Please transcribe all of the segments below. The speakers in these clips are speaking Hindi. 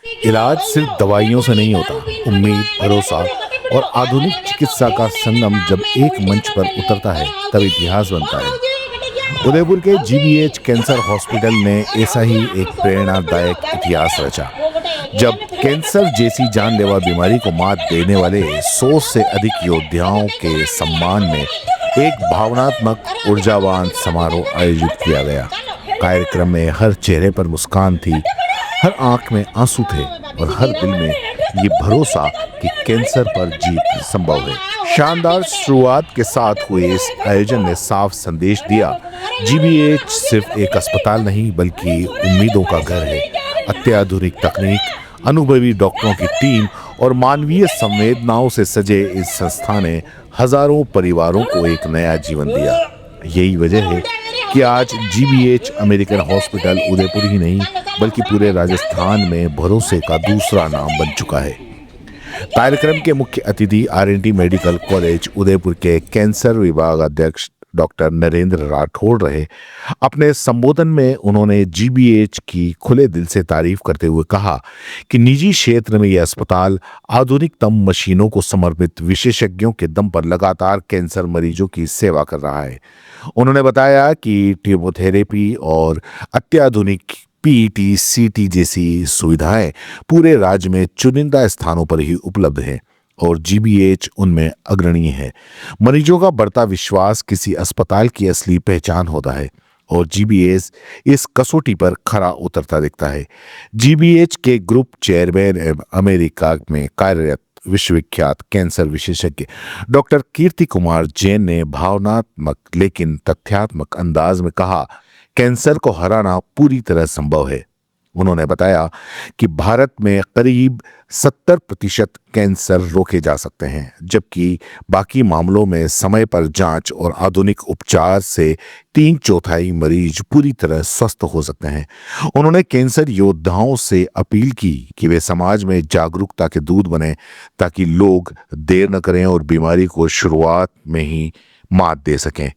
इलाज सिर्फ दवाइयों से नहीं होता। उम्मीद, भरोसा और आधुनिक चिकित्सा का संगम जब एक मंच पर उतरता है तब इतिहास बनता है। उदयपुर के जीबीएच कैंसर हॉस्पिटल ने ऐसा ही एक प्रेरणादायक इतिहास रचा। जब कैंसर जैसी जानलेवा बीमारी को मात देने वाले 100 से अधिक योद्धाओं के सम्मान में एक भावनात्मक ऊर्जावान समारोह आयोजित किया गया। कार्यक्रम में हर चेहरे पर मुस्कान थी, हर आंख में आंसू थे और हर दिल में ये भरोसा कि कैंसर पर जीत संभव है। शानदार शुरुआत के साथ हुए इस आयोजन ने साफ संदेश दिया, जीबीएच सिर्फ एक अस्पताल नहीं बल्कि उम्मीदों का घर है। अत्याधुनिक तकनीक, अनुभवी डॉक्टरों की टीम और मानवीय संवेदनाओं से सजे इस संस्था ने हजारों परिवारों को एक नया जीवन दिया। यही वजह है कि आज जीबीएच अमेरिकन हॉस्पिटल उदयपुर ही नहीं बल्कि पूरे राजस्थान में भरोसे का दूसरा नाम बन चुका है। कार्यक्रम के मुख्य अतिथि आरएनटी मेडिकल कॉलेज उदयपुर के कैंसर विभाग अध्यक्ष डॉक्टर नरेंद्र राठौड़ रहे। अपने संबोधन में उन्होंने जीबीएच की खुले दिल से तारीफ करते हुए कहा कि निजी क्षेत्र में यह अस्पताल आधुनिकतम मशीनों को समर्पित विशेषज्ञों के दम पर लगातार कैंसर मरीजों की सेवा कर रहा है। उन्होंने बताया कि कीमोथेरेपी और अत्याधुनिक पीईटी, सीटी जैसी सुविधाएं पूरे राज्य में चुनिंदा स्थानों पर ही उपलब्ध हैं और जीबीएच उनमें अग्रणी है। मरीजों का बढ़ता विश्वास किसी अस्पताल की असली पहचान होता है और जीबीएच इस कसौटी पर खरा उतरता दिखता है। जीबीएच के ग्रुप चेयरमैन एवं अमेरिका में कार्यरत विश्वविख्यात कैंसर विशेषज्ञ डॉक्टर कीर्ति कुमार जैन ने भावनात्मक लेकिन तथ्यात्मक अंदाज में कहा, कैंसर को हराना पूरी तरह संभव है। उन्होंने बताया कि भारत में करीब 70% कैंसर रोके जा सकते हैं, जबकि बाकी मामलों में समय पर जांच और आधुनिक उपचार से 3/4 मरीज पूरी तरह स्वस्थ हो सकते हैं। उन्होंने कैंसर योद्धाओं से अपील की कि वे समाज में जागरूकता के दूत बने ताकि लोग देर न करें और बीमारी को शुरुआत में ही मात दे सकें।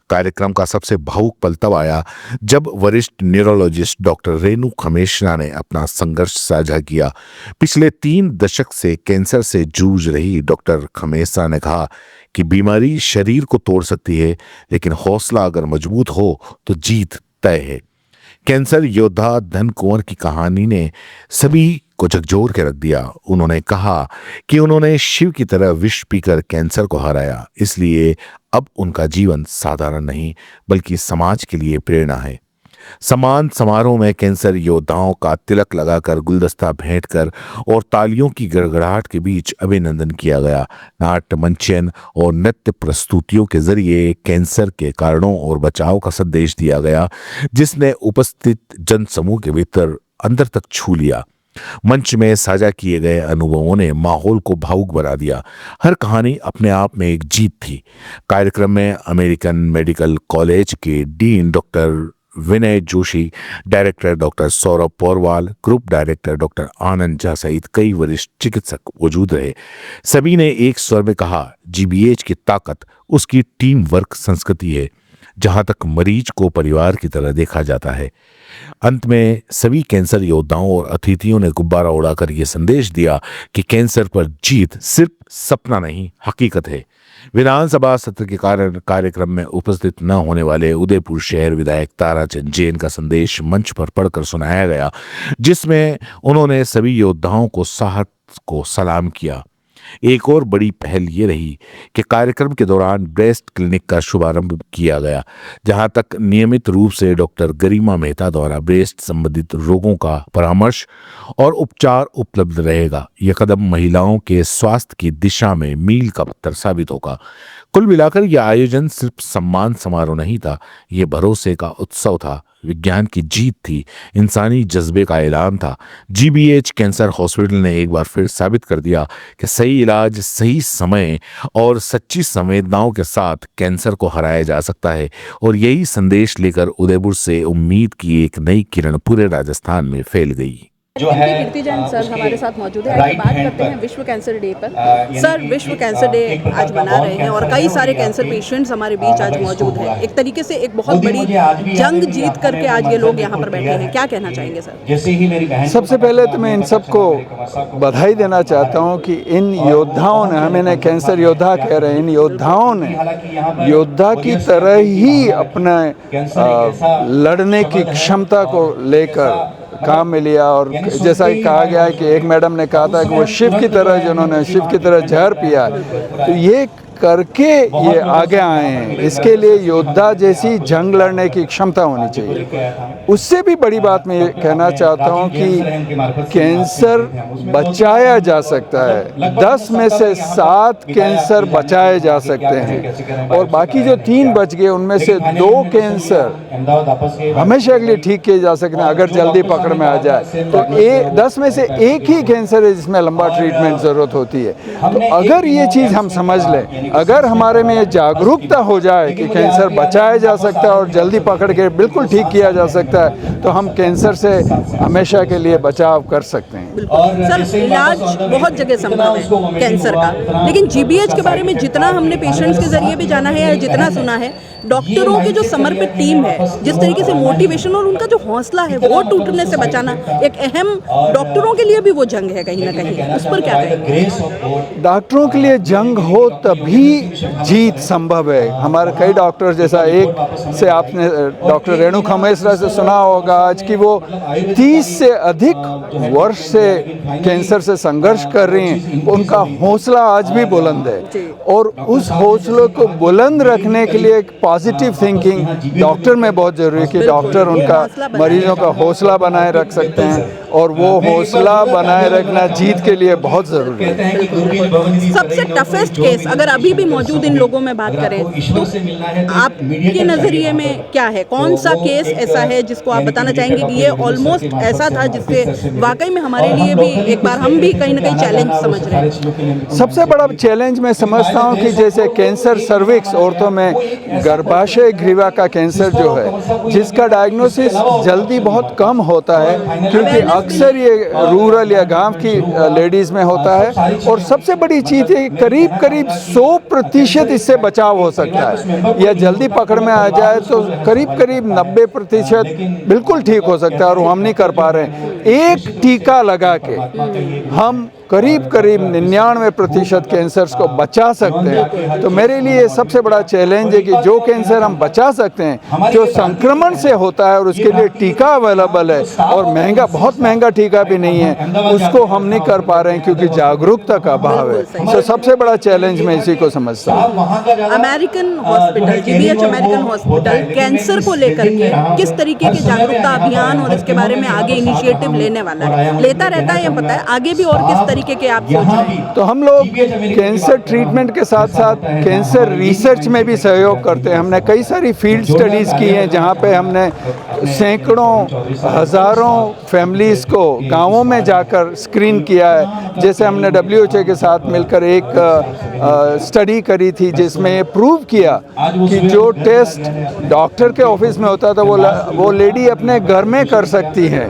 कार्यक्रम का सबसे भावुक पल तब आया जब वरिष्ठ न्यूरोलॉजिस्ट डॉक्टर रेणु खमेशना ने अपना संघर्ष साझा किया। पिछले 3 दशक से कैंसर से जूझ रही डॉक्टर खमेशना ने कहा कि बीमारी शरीर को तोड़ सकती है, लेकिन हौसला अगर मजबूत हो तो जीत तय है। कैंसर योद्धा धन कुंवर की कहानी ने सभी को झकझोर के रख दिया। उन्होंने कहा कि उन्होंने शिव की तरह विष पीकर कैंसर को हराया, इसलिए अब उनका जीवन साधारण नहीं बल्कि समाज के लिए प्रेरणा है। सम्मान समारोह में कैंसर योद्धाओं का तिलक लगाकर, गुलदस्ता भेंट कर और तालियों की गड़गड़ाहट के बीच अभिनंदन किया गया। नाट्य मंचन और नृत्य प्रस्तुतियों के जरिए कैंसर के कारणों और बचाव का संदेश दिया गया, जिसने उपस्थित जनसमूह के भीतर अंदर तक छू लिया। मंच में साझा किए गए अनुभवों ने माहौल को भावुक बना दिया। हर कहानी अपने आप में एक जीत थी। कार्यक्रम में अमेरिकन मेडिकल कॉलेज के dean doctor Vinay Joshi, director doctor Saurabh Paurwal, group director doctor Anand Jha सहित कई वरिष्ठ चिकित्सक मौजूद रहे। सभी ने एक स्वर में कहा, जीबीएच की ताकत उसकी टीम वर्क संस्कृति है, जहां तक मरीज को परिवार की तरह देखा जाता है। अंत में सभी कैंसर योद्धाओं और अतिथियों ने गुब्बारा उड़ाकर यह संदेश दिया कि कैंसर पर जीत सिर्फ सपना नहीं, हकीकत है। विधानसभा सत्र के कारण कार्यक्रम में उपस्थित न होने वाले उदयपुर शहर विधायक ताराचंद जैन का संदेश मंच पर पढ़कर सुनाया गया, जिसमें उन्होंने सभी योद्धाओं को साहस को सलाम किया। एक और बड़ी पहल ये रही कि कार्यक्रम के दौरान ब्रेस्ट क्लिनिक का शुभारंभ किया गया, जहां तक नियमित रूप से डॉक्टर गरिमा मेहता द्वारा ब्रेस्ट संबंधित रोगों का परामर्श और उपचार उपलब्ध रहेगा। यह कदम महिलाओं के स्वास्थ्य की दिशा में मील का पत्थर साबित होगा। कुल मिलाकर यह आयोजन सिर्फ सम्मान समारोह नहीं था, यह भरोसे का उत्सव था, विज्ञान की जीत थी, इंसानी जज्बे का ऐलान था। जीबीएच कैंसर हॉस्पिटल ने एक बार फिर साबित कर दिया कि सही इलाज, सही समय और सच्ची संवेदनाओं के साथ कैंसर को हराया जा सकता है। और यही संदेश लेकर उदयपुर से उम्मीद की एक नई किरण पूरे राजस्थान में फैल गई। कीर्ति जैन सर हमारे साथ मौजूद है। आज बात करते हैं विश्व कैंसर डे पर। सर, विश्व कैंसर डे आज मना रहे हैं और कई सारे कैंसर पेशेंट्स हमारे बीच आज मौजूद हैं। एक तरीके से एक बहुत बड़ी जंग जीत करके आज ये लोग यहाँ पर बैठे हैं, क्या कहना चाहेंगे सर? सबसे पहले तो मैं इन सबको बधाई देना चाहता हूँ कि इन योद्धाओं ने, हम इन्हें कैंसर योद्धा कह रहे हैं, इन योद्धाओं ने योद्धा की तरह ही अपने लड़ने की क्षमता को लेकर काम में लिया। और जैसा कि कहा गया है कि एक मैडम ने कहा था कि वो शिव की तरह, जिन्होंने शिव की तरह जहर पिया, तो ये करके ये आगे आए हैं। इसके लिए योद्धा जैसी जंग लड़ने की क्षमता होनी चाहिए। उससे भी बड़ी बात मैं ये कहना चाहता हूँ कि कैंसर बचाया जा सकता है। 10 में से 7 कैंसर बचाए जा सकते हैं और बाकी जो 3 बच गए उनमें से 2 कैंसर हमेशा के लिए ठीक किए जा सकते हैं अगर जल्दी पकड़ में आ जाए। तो 10 में से 1 ही कैंसर है जिसमें लंबा ट्रीटमेंट ज़रूरत होती है। तो अगर ये चीज़ हम समझ लें, अगर हमारे में ये जागरूकता हो जाए कि कैंसर बचाया जा सकता है और जल्दी पकड़ के बिल्कुल ठीक किया जा सकता है, तो हम कैंसर से हमेशा के लिए बचाव कर सकते हैं। सर, इलाज बहुत जगह संभव है कैंसर का, लेकिन जीबीएच के बारे में जितना हमने पेशेंट्स के जरिए भी जाना है या जितना सुना है, डॉक्टरों की जो समर्पित टीम है, जिस तरीके से मोटिवेशन और उनका जो हौसला है वो टूटने से बचाना एक अहम डॉक्टरों के लिए भी वो जंग है कहीं ना कहीं, उस पर क्या कहेंगे? डॉक्टरों के लिए जंग हो तभी जीत संभव है। हमारे कई डॉक्टर, जैसा एक से आपने डॉक्टर रेणु खमेसरा से सुना होगा आज की, वो 30 से अधिक वर्ष से कैंसर से संघर्ष कर रही हैं। उनका हौसला आज भी बुलंद है और उस हौसले को बुलंद रखने के लिए एक पॉजिटिव थिंकिंग डॉक्टर में बहुत जरूरी है कि डॉक्टर उनका मरीजों का हौसला बनाए रख सकते हैं और वो हौसला बनाए रखना जीत के लिए बहुत ज़रूरी है। सबसे टफेस्ट केस अगर अभी भी मौजूद इन लोगों में बात करें तो आपके नज़रिए में क्या है? कौन सा केस ऐसा है जिसको आप बताना चाहेंगे कि ये ऑलमोस्ट ऐसा था जिससे वाकई में हमारे लिए भी एक बार हम भी कहीं ना कहीं चैलेंज समझ रहे हैं? सबसे बड़ा चैलेंज मैं समझता हूँ कि जैसे कैंसर सर्विक्स, औरतों में गर्भाशय ग्रीवा का कैंसर जो है, जिसका डायग्नोसिस जल्दी बहुत कम होता है क्योंकि अक्सर ये रूरल या गांव की लेडीज़ में होता है। और सबसे बड़ी चीज़ है करीब 100% इससे बचाव हो सकता है। यह जल्दी पकड़ में आ जाए तो करीब 90% बिल्कुल ठीक हो सकता है और वो हम नहीं कर पा रहे हैं। एक टीका लगा के हम करीब 99% कैंसर्स को बचा सकते हैं। तो मेरे लिए सबसे बड़ा चैलेंज है कि जो कैंसर हम बचा सकते हैं, जो संक्रमण से होता है और उसके लिए टीका अवेलेबल है और महंगा, बहुत महंगा टीका भी नहीं है, उसको हम नहीं कर पा रहे हैं क्योंकि जागरूकता का अभाव है। तो सबसे बड़ा चैलेंज मैं इसी को समझता हूँ। American hospital, GBH American hospital cancer को लेकर के किस तरीके के जागरूकता अभियान और इसके बारे में आगे इनिशिएटिव लेने वाला है? लेता रहता है, ये पता है, आगे भी और किस तरीके के आप सोच रहे हैं? तो हम लोग कैंसर ट्रीटमेंट के साथ साथ कैंसर रिसर्च में भी सहयोग करते हैं। हमने कई सारी फील्ड स्टडीज़ की हैं जहाँ पे हमने सैकड़ों हज़ारों फैमिलीज़ को गांवों में जाकर स्क्रीन किया है। जैसे हमने WHO के साथ मिलकर एक स्टडी करी थी जिसमें ये प्रूव किया कि जो टेस्ट डॉक्टर के ऑफिस में होता था वो लेडी अपने घर में कर सकती है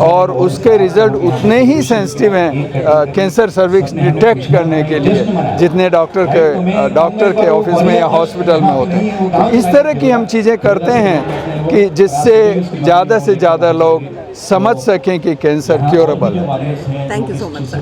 और उसके रिजल्ट उतने ही सेंसिटिव हैं कैंसर सर्विक्स डिटेक्ट करने के लिए जितने डॉक्टर के ऑफिस में या हॉस्पिटल में होते हैं। तो इस तरह की हम चीज़ें करते हैं कि जिससे ज़्यादा से ज़्यादा लोग समझ सकें कि कैंसर क्योरेबल है। Thank you so much sir.